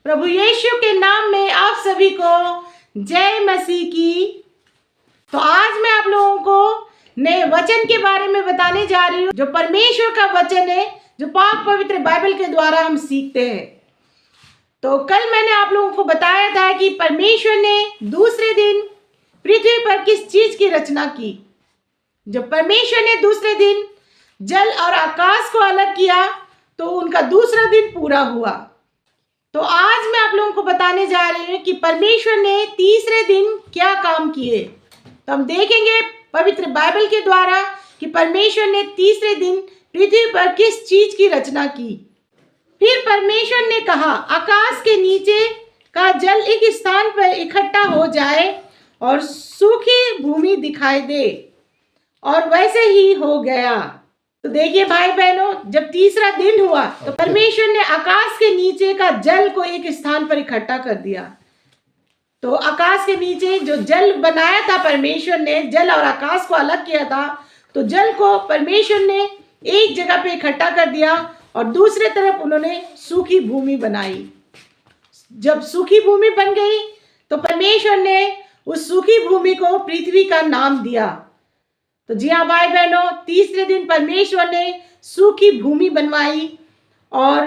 प्रभु यीशु के नाम में आप सभी को जय मसीह की। तो आज मैं आप लोगों को नए वचन के बारे में बताने जा रही हूँ, जो परमेश्वर का वचन है, जो पाक पवित्र बाइबल के द्वारा हम सीखते हैं। तो कल मैंने आप लोगों को बताया था कि परमेश्वर ने दूसरे दिन पृथ्वी पर किस चीज की रचना की। जब परमेश्वर ने दूसरे दिन जल और आकाश को अलग किया तो उनका दूसरा दिन पूरा हुआ। तो आज मैं आप लोगों को बताने जा रही हूँ कि परमेश्वर ने तीसरे दिन क्या काम किए। तो हम देखेंगे पवित्र बाइबल के द्वारा कि परमेश्वर ने तीसरे दिन पृथ्वी पर किस चीज की रचना की। फिर परमेश्वर ने कहा, आकाश के नीचे का जल एक स्थान पर इकट्ठा हो जाए और सूखी भूमि दिखाई दे, और वैसे ही हो गया। तो देखिए भाई बहनों, जब तीसरा दिन हुआ तो परमेश्वर ने आकाश के नीचे का जल को एक स्थान पर इकट्ठा कर दिया। तो आकाश के नीचे जो जल बनाया था, परमेश्वर ने जल और आकाश को अलग किया था, तो जल को परमेश्वर ने एक जगह पे इकट्ठा कर दिया और दूसरे तरफ उन्होंने सूखी भूमि बनाई। जब सूखी भूमि बन गई तो परमेश्वर ने उस सूखी भूमि को पृथ्वी का नाम दिया। तो जी हाँ भाई बहनों, तीसरे दिन परमेश्वर ने सूखी भूमि बनवाई और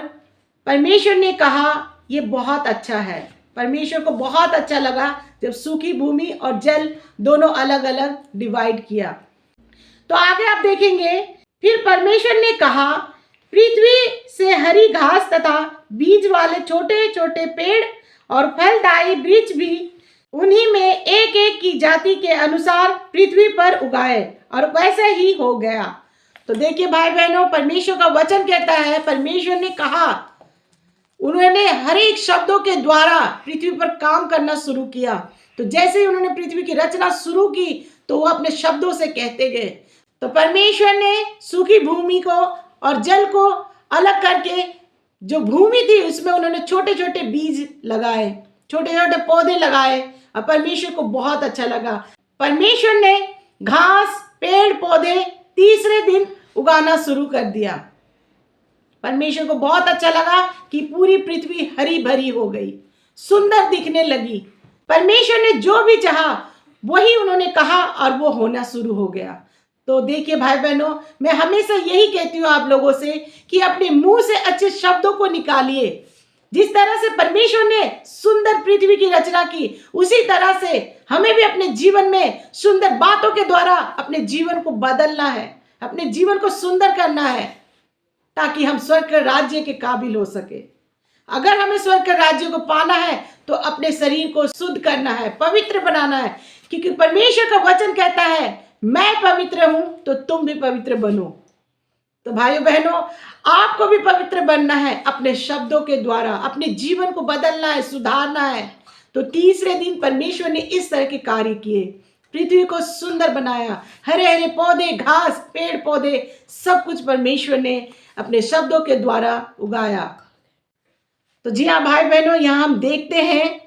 परमेश्वर ने कहा ये बहुत अच्छा है। परमेश्वर को बहुत अच्छा लगा जब सूखी भूमि और जल दोनों अलग अलग डिवाइड किया। तो आगे आप देखेंगे, फिर परमेश्वर ने कहा, पृथ्वी से हरी घास तथा बीज वाले छोटे छोटे पेड़ और फलदायी वृक्ष भी उन्हीं में एक एक की जाति के अनुसार पृथ्वी पर उगाए, और वैसे ही हो गया। तो देखिए भाई बहनों, परमेश्वर का वचन कहता है, परमेश्वर ने कहा, उन्होंने हर एक शब्दों के द्वारा पृथ्वी पर काम करना शुरू किया। तो जैसे ही उन्होंने पृथ्वी की रचना शुरू की तो वो अपने शब्दों से कहते गए। तो परमेश्वर ने सूखी भूमि को और जल को अलग करके जो भूमि थी उसमें उन्होंने छोटे छोटे बीज लगाए, छोटे छोटे पौधे लगाए, और परमेश्वर को बहुत अच्छा लगा। परमेश्वर ने घास, पेड़ पौधे तीसरे दिन उगाना शुरू कर दिया। परमेश्वर को बहुत अच्छा लगा कि पूरी पृथ्वी हरी भरी हो गई, सुंदर दिखने लगी। परमेश्वर ने जो भी चाहा वही उन्होंने कहा और वो होना शुरू हो गया। तो देखिए भाई बहनों, मैं हमेशा यही कहती हूँ आप लोगों से कि अपने मुंह से अच्छे शब्दों को निकालिए। जिस तरह से परमेश्वर ने सुंदर पृथ्वी की रचना की, उसी तरह से हमें भी अपने जीवन में सुंदर बातों के द्वारा अपने जीवन को बदलना है, अपने जीवन को सुंदर करना है, ताकि हम स्वर्ग के राज्य के काबिल हो सके। अगर हमें स्वर्ग के राज्य को पाना है तो अपने शरीर को शुद्ध करना है, पवित्र बनाना है, क्योंकि परमेश्वर का वचन कहता है, मैं पवित्र हूं तो तुम भी पवित्र बनो। तो भाइयों बहनों, आपको भी पवित्र बनना है, अपने शब्दों के द्वारा अपने जीवन को बदलना है, सुधारना है। तो तीसरे दिन परमेश्वर ने इस तरह के कार्य किए, पृथ्वी को सुंदर बनाया, हरे हरे पौधे, घास, पेड़ पौधे, सब कुछ परमेश्वर ने अपने शब्दों के द्वारा उगाया। तो जी हाँ भाई बहनों, यहाँ हम देखते हैं,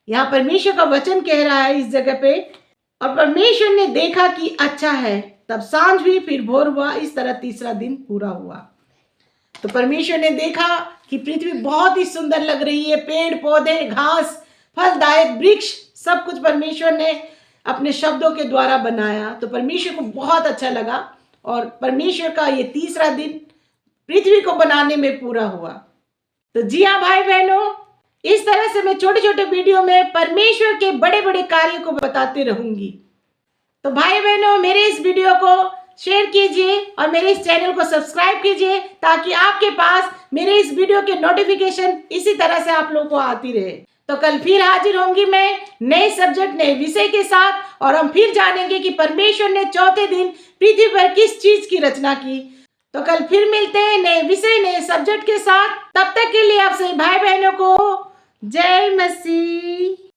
यहाँ परमेश्वर का वचन कह रहा है इस जगह पे, और परमेश्वर ने देखा कि अच्छा है। तब सांझ हुई, फिर भोर हुआ, इस तरह तीसरा दिन पूरा हुआ। तो परमेश्वर ने देखा कि पृथ्वी बहुत ही सुंदर लग रही है, पेड़ पौधे, घास, फलदायक वृक्ष, सब कुछ परमेश्वर ने अपने शब्दों के द्वारा बनाया। तो परमेश्वर को बहुत अच्छा लगा और परमेश्वर का ये तीसरा दिन पृथ्वी को बनाने में पूरा हुआ। तो जी हाँ भाई बहनों, इस तरह से मैं छोटे छोटे वीडियो में परमेश्वर के बड़े बड़े कार्यों को बताती रहूंगी। तो भाई बहनों, मेरे इस वीडियो को शेयर कीजिए और मेरे इस चैनल को सब्सक्राइब कीजिए, ताकि आपके पास मेरे इस वीडियो के नोटिफिकेशन इसी तरह से आप लोगों को आती रहे। तो कल फिर हाजिर होंगी मैं नए सब्जेक्ट, नए विषय के साथ, और हम फिर जानेंगे कि परमेश्वर ने चौथे दिन पृथ्वी पर किस चीज की रचना की। तो कल फिर मिलते हैं नए विषय, नए सब्जेक्ट के साथ। तब तक के लिए आप सभी भाई बहनों को जय मसीह।